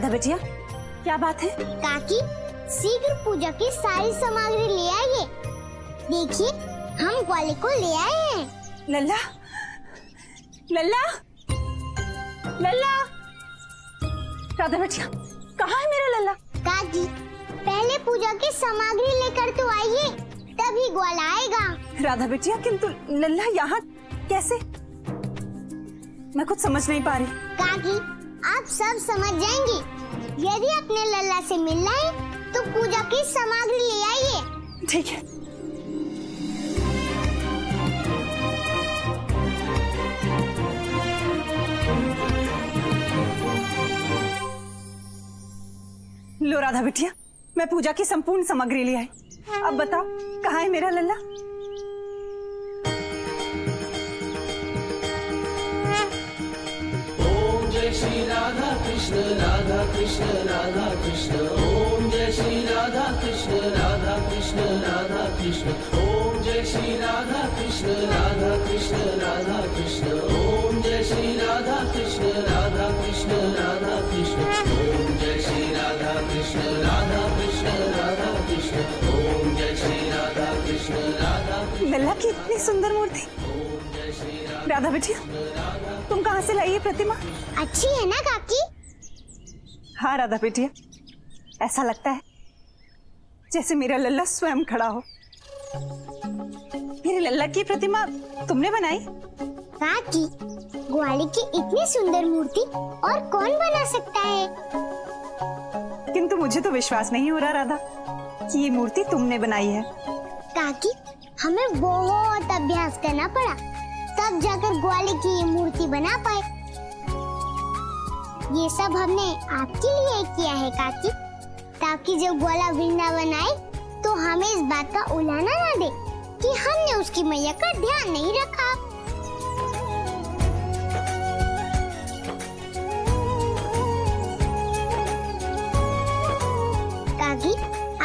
राधा बिटिया, क्या बात है? काकी, शीघ्र पूजा की सारी सामग्री ले आइए। देखिए, हम ग्वाले को ले आए हैं। लल्ला, लल्ला, लल्ला। राधा बिटिया, कहाँ है मेरा लल्ला? काकी, पहले पूजा की सामग्री लेकर तो आइए, तभी ग्वाला आएगा। राधा बिटिया, किंतु लल्ला यहाँ कैसे? मैं कुछ समझ नहीं पा रही। काकी, आप सब समझ जाएंगी। यदि अपने लल्ला से मिलना है तो पूजा की सामग्री ले आइए। ठीक है। लो राधा बिटिया, मैं पूजा की संपूर्ण सामग्री ले आई। अब बताओ, कहाँ है मेरा लल्ला? श्री राधा कृष्ण राधा कृष्ण राधा कृष्ण। ओम जय श्री राधा कृष्ण राधा कृष्ण राधा कृष्ण। ओम जय श्री राधा कृष्ण राधा कृष्ण राधा कृष्ण। ओम जय श्री राधा कृष्ण राधा कृष्ण राधा कृष्ण। ओम जय श्री राधा कृष्ण राधा कृष्ण राधा कृष्ण। ओम जय श्री राधा कृष्ण राधा कृष्ण। लल्ला की इतनी सुंदर मूर्ति। राधा बिटिया, तुम कहाँ से लाई ये प्रतिमा? अच्छी है ना काकी? हाँ राधा बिटिया, ऐसा लगता है जैसे मेरा लल्ला स्वयं खड़ा हो। मेरे लल्ला की प्रतिमा तुमने बनाई? काकी, ग्वाले की इतनी सुंदर मूर्ति और कौन बना सकता है? किंतु मुझे तो विश्वास नहीं हो रहा राधा कि ये मूर्ति तुमने बनाई है। काकी, हमें बहुत अभ्यास करना पड़ा, तब जाकर ग्वाले की ये मूर्ति बना पाए। ये सब हमने आपके लिए किया है काकी, ताकि जब ग्वाला वृंदावन आए तो हमें इस बात का उलाहना ना दे कि हमने उसकी मैया का ध्यान नहीं रखा। काकी,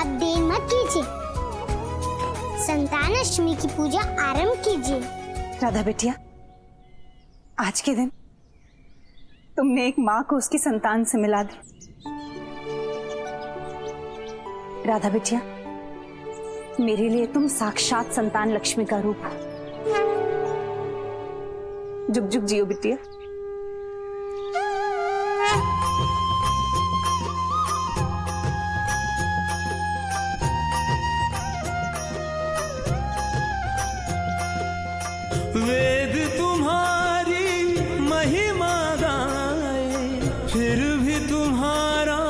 आप देर मत कीजिए, संतानाष्टमी की पूजा आरंभ कीजिए। राधा बिटिया, आज के दिन तुमने एक माँ को उसकी संतान से मिला दी। राधा बिटिया, मेरे लिए तुम साक्षात संतान लक्ष्मी का रूप हो। जुग जुग जियो बिटिया। वेद तुम्हारी महिमा गाए, फिर भी तुम्हारा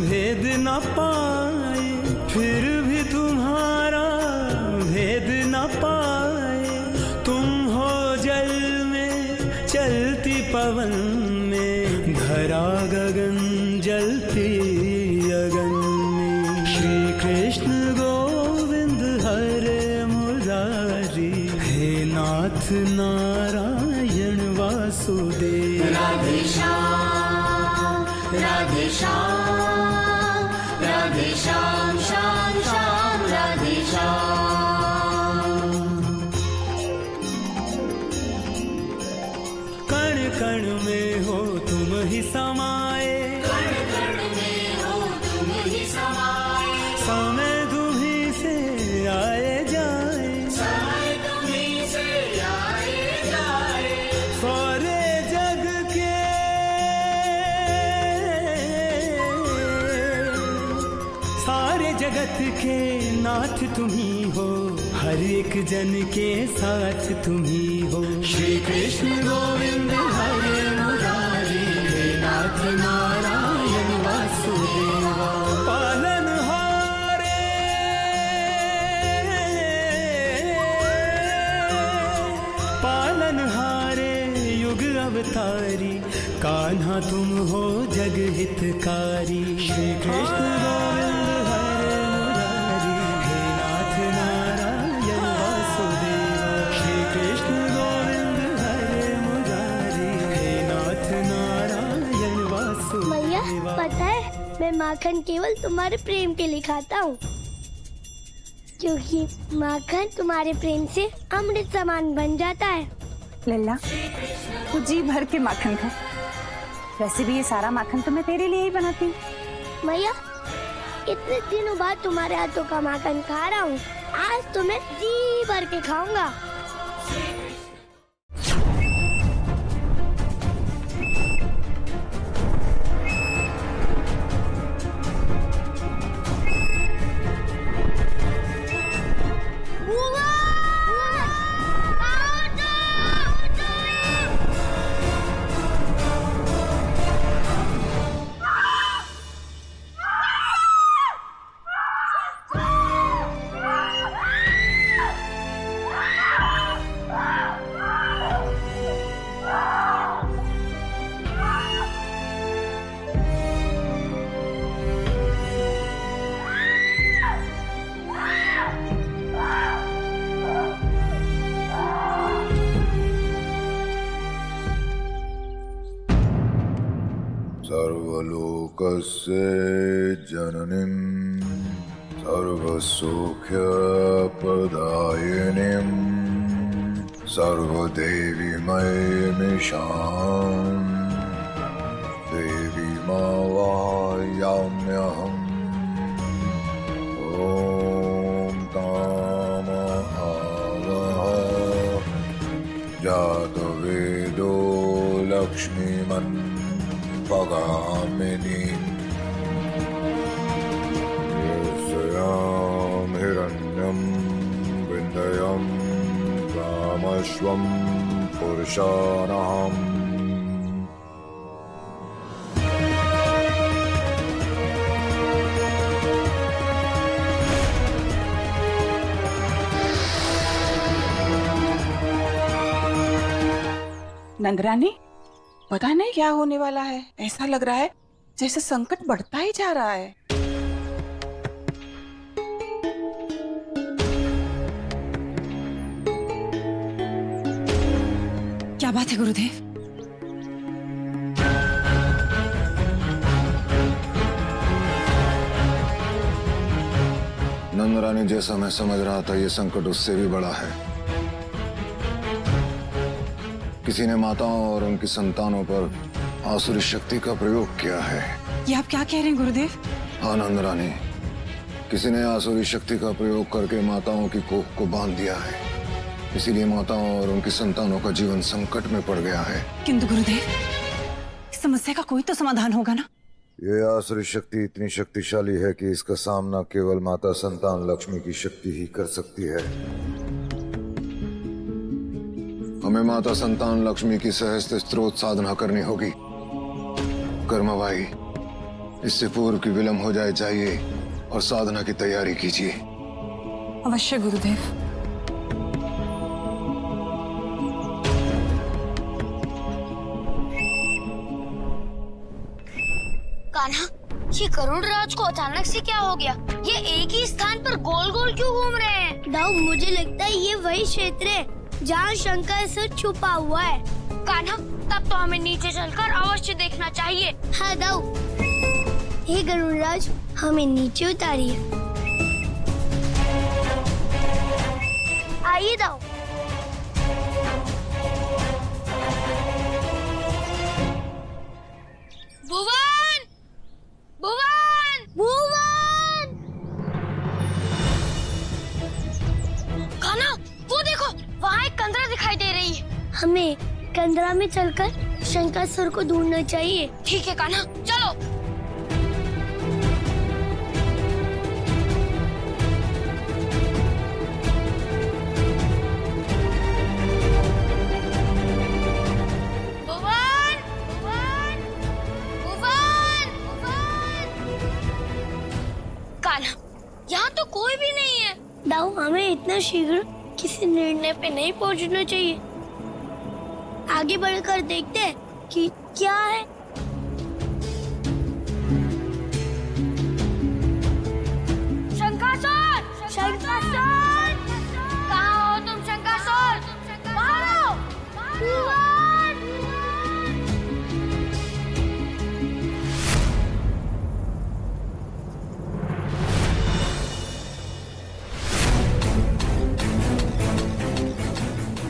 भेद न पाए, फिर भी तुम्हारा भेद न पाए। तुम हो जल में चलती पवन में, धरा गगन जलती अगन में। श्री कृष्ण गोविंद हरे मुरारी, हे नाथ नारायण वासुदेव। राधे श्याम, राधे श्याम, राधे श्याम श्याम श्याम, राधे श्याम। कण कण में हो तुम ही समाए, कण कण में हो तुम ही समाए। समय तुम्हीं से आए जाए, समय तुम्हीं से आए जाए। सारे जग के सारे जगत के नाथ तुम्ही हो, हर एक जन के साथ तुम्ही हो। श्री कृष्ण गोविंद हरे मुरारी, हे नाथ नारायण वासुदेवा। पालन हारे, पालन हारे युग अवतारी, कान्हा तुम हो जग हितकारी। श्री कृष्ण गोविंद हरे मुरारी, हे नाथ नारायण वासुदेवा। श्री कृष्ण गोविंद हरे मुरारी, हे नाथ नारायण वासुदेवा। मैया, पता है मैं माखन केवल तुम्हारे प्रेम के लिए खाता हूँ, क्योंकि माखन तुम्हारे प्रेम से अमृत समान बन जाता है। लल्ला, तू जी भर के माखन खा, वैसे भी ये सारा माखन तो मैं तेरे लिए ही बनाती हूँ। भैया, इतने दिनों बाद तुम्हारे हाथों का माखन खा रहा हूँ। आज तो मैं जी भर के खाऊंगा। सर्वलोकस्य जननीं सर्वसौख्यप्रदायिनीं सर्वदेवीमयीमिषां देवीमावाहयाम्यहम्। ॐ तामहावः जातवेदो लक्ष्मीमन् पगामिनी यस्यां हिरण्यं विन्दयं कामश्वं पुरुषाणाम्। नंदरानी, पता नहीं क्या होने वाला है। ऐसा लग रहा है जैसे संकट बढ़ता ही जा रहा है। क्या बात है गुरुदेव? नंदरानी, जैसा मैं समझ रहा था ये संकट उससे भी बड़ा है। किसी ने माताओं और उनकी संतानों पर आसुरी शक्ति का प्रयोग किया है। ये आप क्या कह रहे हैं गुरुदेव? हाँ नंदरानी, किसी ने आसुरी शक्ति का प्रयोग करके माताओं की कोख को बांध दिया है। इसीलिए माताओं और उनकी संतानों का जीवन संकट में पड़ गया है। किंतु गुरुदेव, इस समस्या का कोई तो समाधान होगा ना? ये आसुरी शक्ति इतनी शक्तिशाली है कि इसका सामना केवल माता संतान लक्ष्मी की शक्ति ही कर सकती है। हमें माता संतान लक्ष्मी की सहस्त्र स्त्रोत साधना करनी होगी। कर्मा भाई, इससे पूर्व की विलंब हो जाए चाहिए और साधना की तैयारी कीजिए। अवश्य गुरुदेव। कान्हा, ये गरुड़राज को अचानक से क्या हो गया? ये एक ही स्थान पर गोल गोल क्यों घूम रहे हैं? दाऊ, मुझे लगता है ये वही क्षेत्र है जहाँ शंकर से छुपा हुआ है। कान्हा, तब तो हमें नीचे चलकर अवश्य देखना चाहिए। हाँ दाऊ। हे गरुड़राज, हमें नीचे उतारिए। आइए दाऊ। भुवन! भुवन! भुवन! कान्हा, वो देखो, वहाँ एक कंदरा दिखाई दे रही है। हमें कंदरा में चलकर शंकासुर को ढूंढना चाहिए। ठीक है कान्हा, चलो। भुवन! भुवन! भुवन! भुवन! कान्हा, यहाँ तो कोई भी नहीं है। दाऊ, हमें इतना शीघ्र किसी निर्णय पे नहीं पहुंचना चाहिए। आगे बढ़कर देखते हैं कि क्या है। शंकासुर! शंकासुर! कहाँ हो तुम शंकासुर? बाहर आओ! भुवन!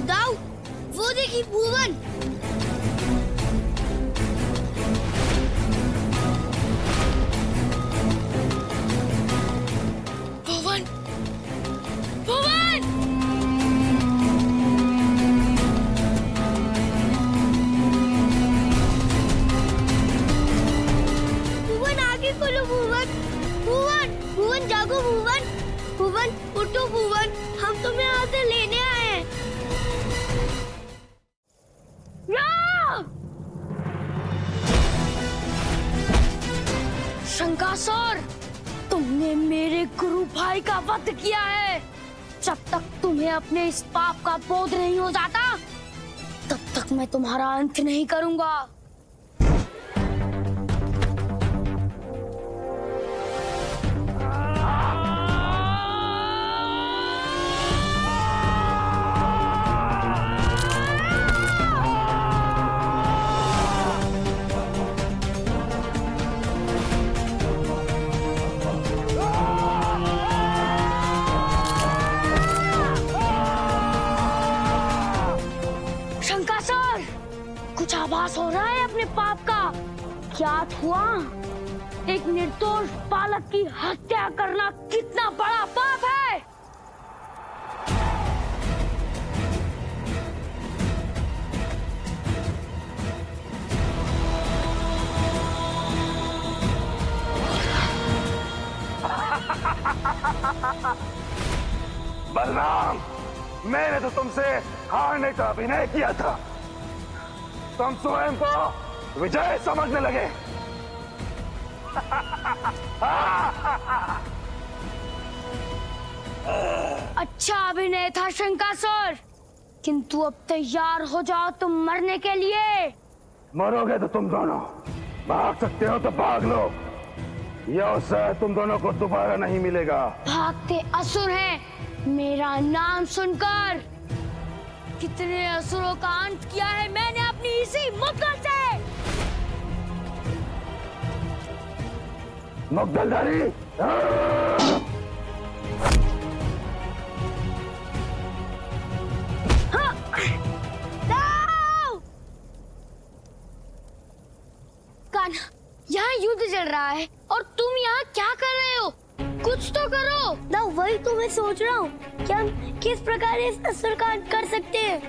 दाऊ, वो देखिए भुवन। भुवन, भुवन उठो भुवन, हम तुम्हें यहाँ से लेने आए हैं। शंकासुर, तुमने मेरे गुरु भाई का वध किया है। जब तक तुम्हें अपने इस पाप का बोध नहीं हो जाता, तब तक मैं तुम्हारा अंत नहीं करूंगा। कुछ आभास हो रहा है अपने पाप का? क्या हुआ? एक निर्दोष बालक की हत्या करना कितना बड़ा पाप है। बलराम, मैंने तो तुमसे हारने का अभिनय किया था, तुम स्वयं को विजय समझने लगे। अच्छा अभिनय था शंकासुर, किंतु अब तैयार हो जाओ तुम मरने के लिए। मरोगे तो तुम दोनों, भाग सकते हो तो भाग लो, यह अवसर तुम दोनों को दोबारा नहीं मिलेगा। भागते असुर हैं, मेरा नाम सुनकर। कितने असुरों का अंत किया है मैंने अपनी इसी मुद्गल से। मुद्गलधारी, कान्हा, यहाँ युद्ध चल रहा है और तुम यहाँ क्या कर रहे हो? कुछ तो करो ना। वही तो मैं सोच रहा हूँ कि हम किस प्रकार इस असुर का अंत कर सकते हैं।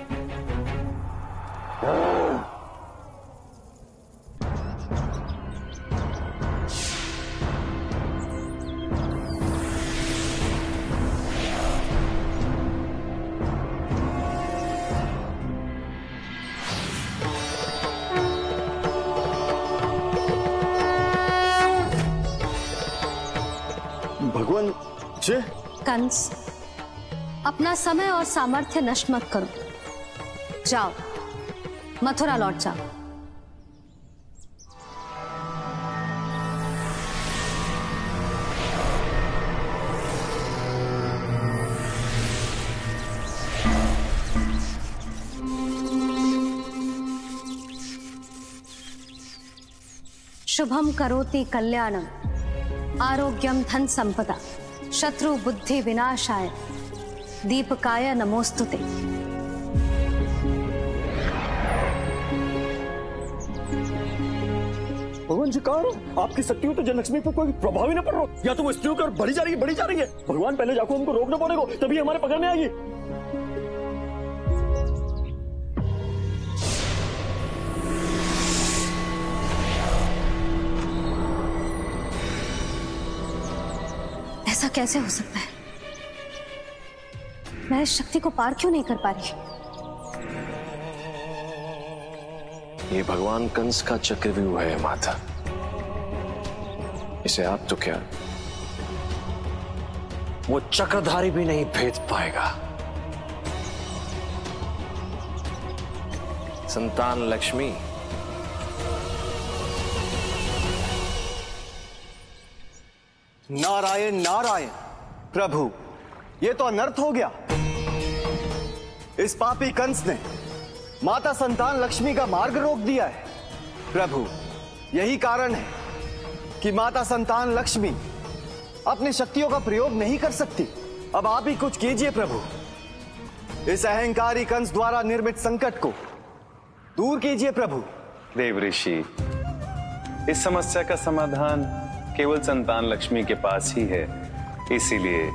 भगवान जय। कंस, अपना समय और सामर्थ्य नष्ट मत करो, जाओ मथुरा लौट जाओ। शुभम करोति कल्याणम, आरोग्यम धन संपदा, शत्रु बुद्धि विनाशाय, दीपकाय नमोस्तुते। भगवान जी कहाँ हो? आपकी शक्तियों तो जनलक्ष्मी पर कोई प्रभाव ही न पड़ रहा, या तो वो स्त्रियों की बढ़ी जा रही है, बढ़ी जा रही है। भगवान पहले जाको हमको रोकना पड़ेगा, तभी हमारे पकड़ में आएगी। ऐसा कैसे हो सकता है? मैं इस शक्ति को पार क्यों नहीं कर पा रही? ये भगवान कंस का चक्रव्यूह है माता, इसे आप तो क्या, वो चक्रधारी भी नहीं भेद पाएगा। संतान लक्ष्मी, नारायण नारायण। प्रभु, ये तो अनर्थ हो गया। इस पापी कंस ने माता संतान लक्ष्मी का मार्ग रोक दिया है। प्रभु, यही कारण है कि माता संतान लक्ष्मी अपनी शक्तियों का प्रयोग नहीं कर सकती। अब आप ही कुछ कीजिए प्रभु, इस अहंकारी कंस द्वारा निर्मित संकट को दूर कीजिए प्रभु। देव ऋषि, इस समस्या का समाधान केवल संतान लक्ष्मी के पास ही है, इसीलिए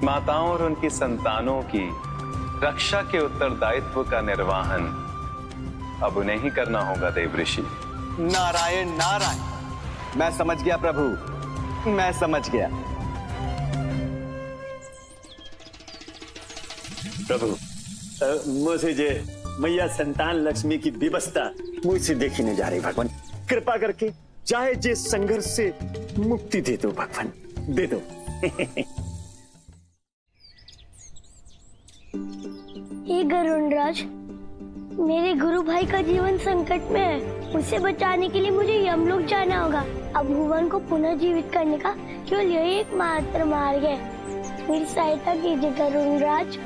माताओं और उनकी संतानों की रक्षा के उत्तरदायित्व का निर्वहन अब उन्हें ही करना होगा देव ऋषि। नारायण नारायण, मैं समझ गया प्रभु, मैं समझ गया। प्रभु मुझे जे मैया संतान लक्ष्मी की व्यवस्था मुझसे देखी नहीं जा रही भगवान, कृपा करके चाहे जे संघर्ष से मुक्ति दे दो भगवान, दे दो। हे गरुड़राज, मेरे गुरु भाई का जीवन संकट में है, उसे बचाने के लिए मुझे यमलोक जाना होगा। अब भुवन को पुनर्जीवित करने का केवल यही एकमात्र मार्ग है। मेरी सहायता कीजिए गरुड़राज।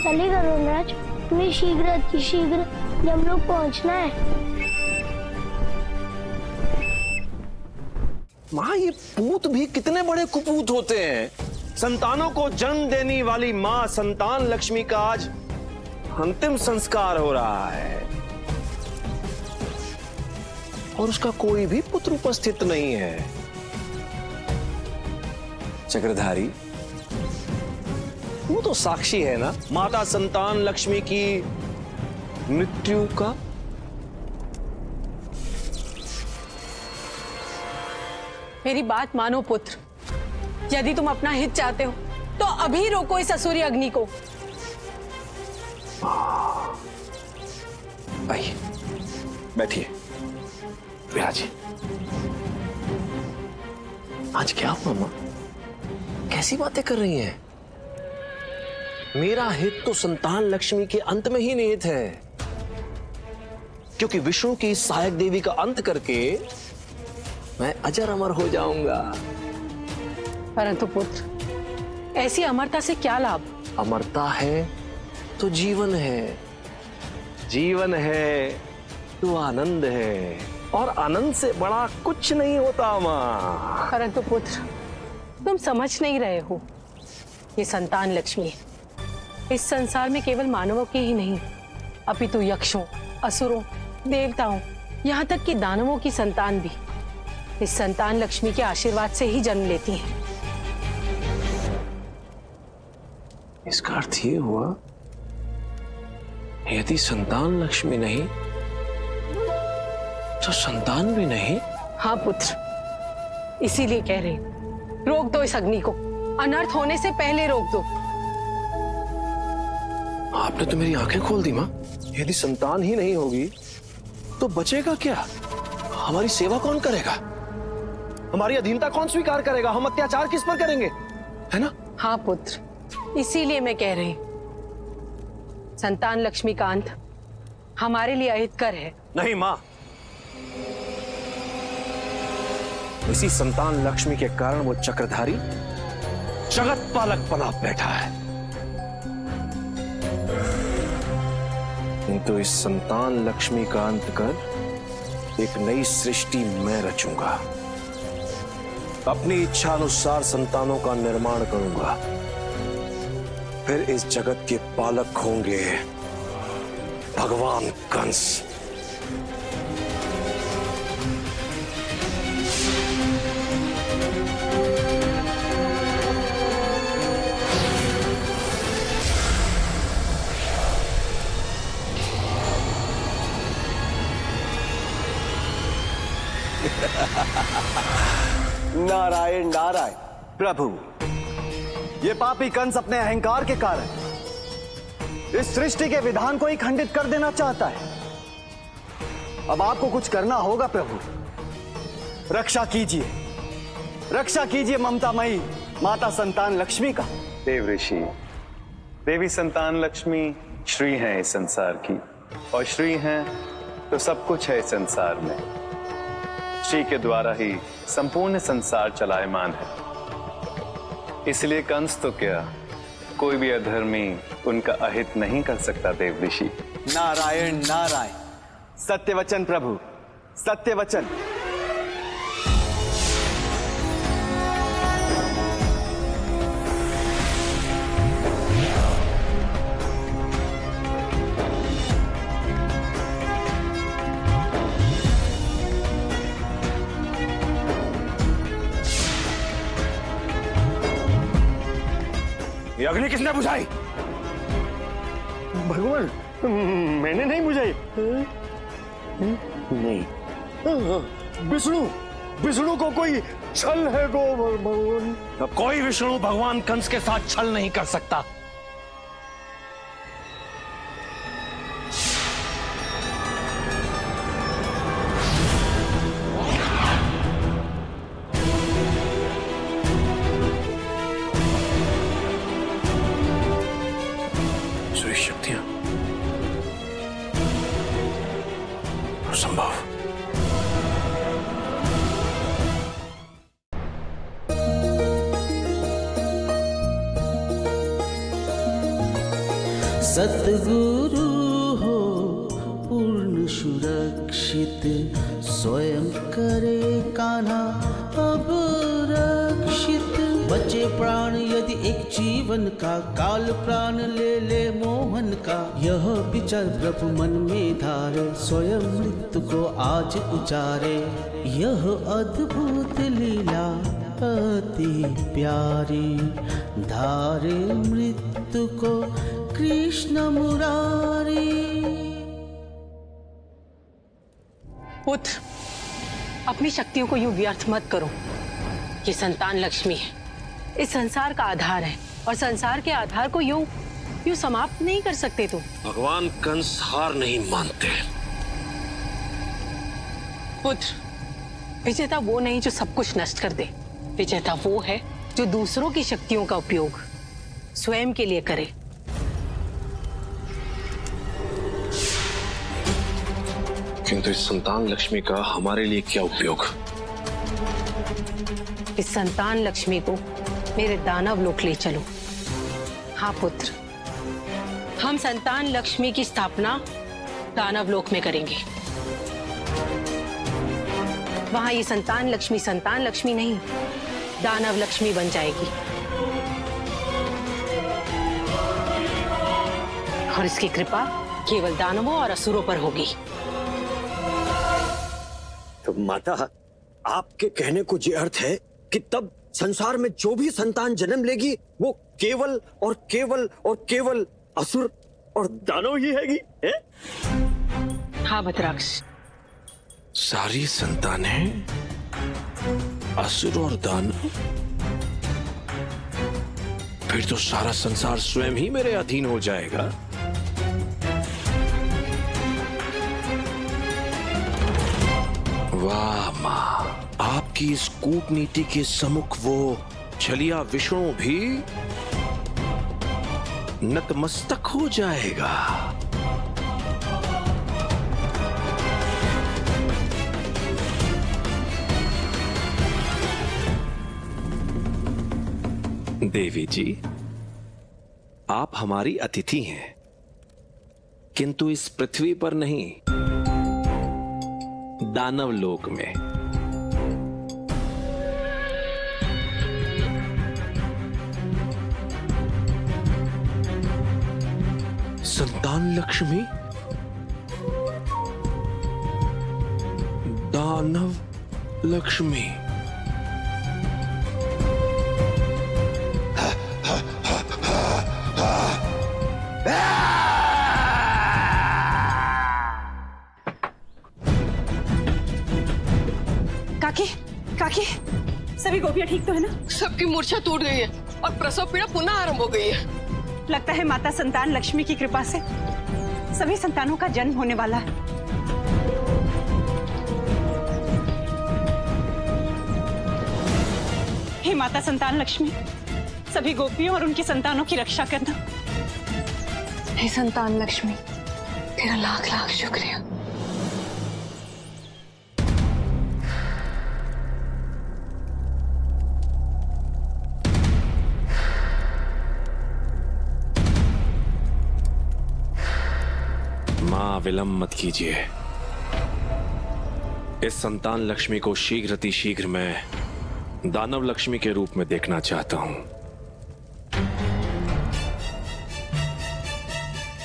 चलिए गरुड़राज, तुम्हें शीघ्र अतिशीघ्र यमलोक पहुंचना है। माँ, ये पूत भी कितने बड़े कुपूत होते हैं। संतानों को जन्म देने वाली माँ संतान लक्ष्मी का आज अंतिम संस्कार हो रहा है और उसका कोई भी पुत्र उपस्थित नहीं है। चक्रधारी, वो तो साक्षी है ना माता संतान लक्ष्मी की मृत्यु का। मेरी बात मानो पुत्र, यदि तुम अपना हित चाहते हो तो अभी रोको इस असुरी अग्नि को। आइए, बैठिए। विराजी, आज क्या हुआ मां? कैसी बातें कर रही हैं? मेरा हित तो संतान लक्ष्मी के अंत में ही निहित है, क्योंकि विष्णु की सहायक देवी का अंत करके मैं अजर अमर हो जाऊंगा। परंतु पुत्र, ऐसी अमरता से क्या लाभ? अमरता है तो जीवन है, जीवन है तो आनंद है, और आनंद से बड़ा कुछ नहीं होता मां। परंतु पुत्र, तुम समझ नहीं रहे हो, ये संतान लक्ष्मी इस संसार में केवल मानवों की ही नहीं, अपितु यक्षों, असुरों, देवताओं, यहाँ तक कि दानवों की संतान भी इस संतान लक्ष्मी के आशीर्वाद से ही जन्म लेती हैं। इसका अर्थ ये हुआ, यदि संतान लक्ष्मी नहीं तो संतान भी नहीं। हाँ पुत्र, इसीलिए कह रही हूं, रोक दो इस अग्नि को, अनर्थ होने से पहले रोक दो। आपने तो मेरी आंखें खोल दी मां। यदि संतान ही नहीं होगी तो बचेगा क्या? हमारी सेवा कौन करेगा? हमारी अधीनता कौन स्वीकार करेगा? हम अत्याचार किस पर करेंगे, है ना? हाँ पुत्र, इसीलिए मैं कह रही हूं, संतान लक्ष्मी का अंत हमारे लिए अहितकर है। नहीं मां, इसी संतान लक्ष्मी के कारण वो चक्रधारी जगत पालक बना बैठा है, किंतु इस संतान लक्ष्मी का अंत कर एक नई सृष्टि मैं रचूंगा। अपनी इच्छा अनुसार संतानों का निर्माण करूंगा, फिर इस जगत के पालक होंगे भगवान कंस। नारायण नारायण। प्रभु, ये पापी कंस अपने अहंकार के कारण इस सृष्टि के विधान को ही खंडित कर देना चाहता है। अब आपको कुछ करना होगा प्रभु। रक्षा कीजिए, रक्षा कीजिए ममतामयी माता संतान लक्ष्मी का। देव ऋषि, देवी संतान लक्ष्मी श्री हैं इस संसार की, और श्री हैं तो सब कुछ है इस संसार में। श्री के द्वारा ही संपूर्ण संसार चलायमान है, इसलिए कंस तो क्या, कोई भी अधर्मी उनका अहित नहीं कर सकता। देव ऋषि। नारायण नारायण। सत्य वचन प्रभु, सत्य वचन। ये अग्नि किसने बुझाई? भगवान, मैंने नहीं बुझाई। नहीं। विष्णु को कोई छल है गो भगवान। अब कोई विष्णु भगवान कंस के साथ छल नहीं कर सकता। शक्तियां असंभव। सतगुरु हो पूर्ण सुरक्षित, स्वयं करे कान्हा अब रक्षित। बचे प्राण यदि एक जीवन का, काल प्राण ले ले मोहन का। यह विचार प्रभु मन में धारे, स्वयं मृत्यु को आज उचारे। यह अद्भुत लीला अति प्यारी, धारे मृत्यु को कृष्ण मुरारी। पुत्र, अपनी शक्तियों को यूं व्यर्थ मत करो। ये संतान लक्ष्मी है, इस संसार का आधार है, और संसार के आधार को यूं समाप्त नहीं कर सकते तुम। भगवान कंस हार नहीं मानते। पुत्र, विजेता वो नहीं जो सब कुछ नष्ट कर दे। विजेता वो है जो दूसरों की शक्तियों का उपयोग स्वयं के लिए करे। किंतु इस संतान लक्ष्मी का हमारे लिए क्या उपयोग? इस संतान लक्ष्मी को मेरे दानव लोक ले चलो। हाँ पुत्र, हम संतान लक्ष्मी की स्थापना दानव लोक में करेंगे। वहां ये संतान लक्ष्मी नहीं, दानव लक्ष्मी बन जाएगी। और इसकी कृपा केवल दानवों और असुरों पर होगी। तो माता, आपके कहने को ये अर्थ है कि तब संसार में जो भी संतान जन्म लेगी वो केवल और केवल और केवल असुर और दानव ही हैगी, है? हाँ भद्राक्ष, सारी संतानें असुर और दानव? फिर तो सारा संसार स्वयं ही मेरे अधीन हो जाएगा। वाह माँ, आपकी इस कूटनीति के सम्मुख वो छलिया विष्णु भी नतमस्तक हो जाएगा। देवी जी, आप हमारी अतिथि हैं, किंतु इस पृथ्वी पर नहीं, दानव लोक में। संतान लक्ष्मी दानव लक्ष्मी। काकी, सभी गोपियां ठीक तो है ना? सबकी मूर्छा टूट गई है और प्रसव पीड़ा पुनः आरंभ हो गई है। लगता है माता संतान लक्ष्मी की कृपा से सभी संतानों का जन्म होने वाला है। हे माता संतान लक्ष्मी, सभी गोपियों और उनकी संतानों की रक्षा करना। हे संतान लक्ष्मी, तेरा लाख लाख शुक्रिया। मां, विलंब मत कीजिए। इस संतान लक्ष्मी को शीघ्र मैं दानव लक्ष्मी के रूप में देखना चाहता हूं।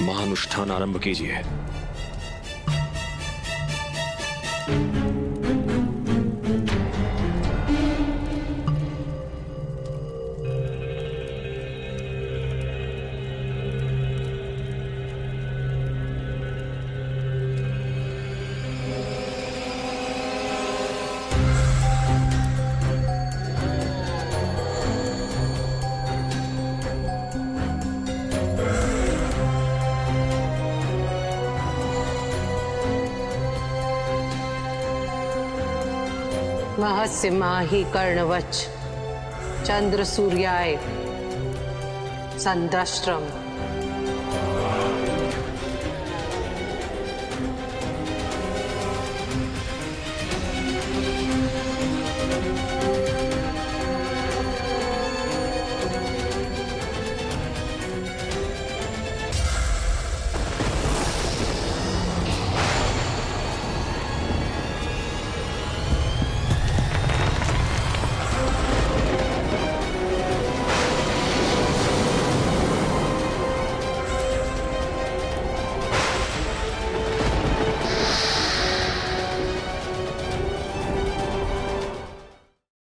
महानुष्ठान आरंभ कीजिए। महस्य माहि कर्णवच चंद्र सूर्याय संद्रष्ट्रम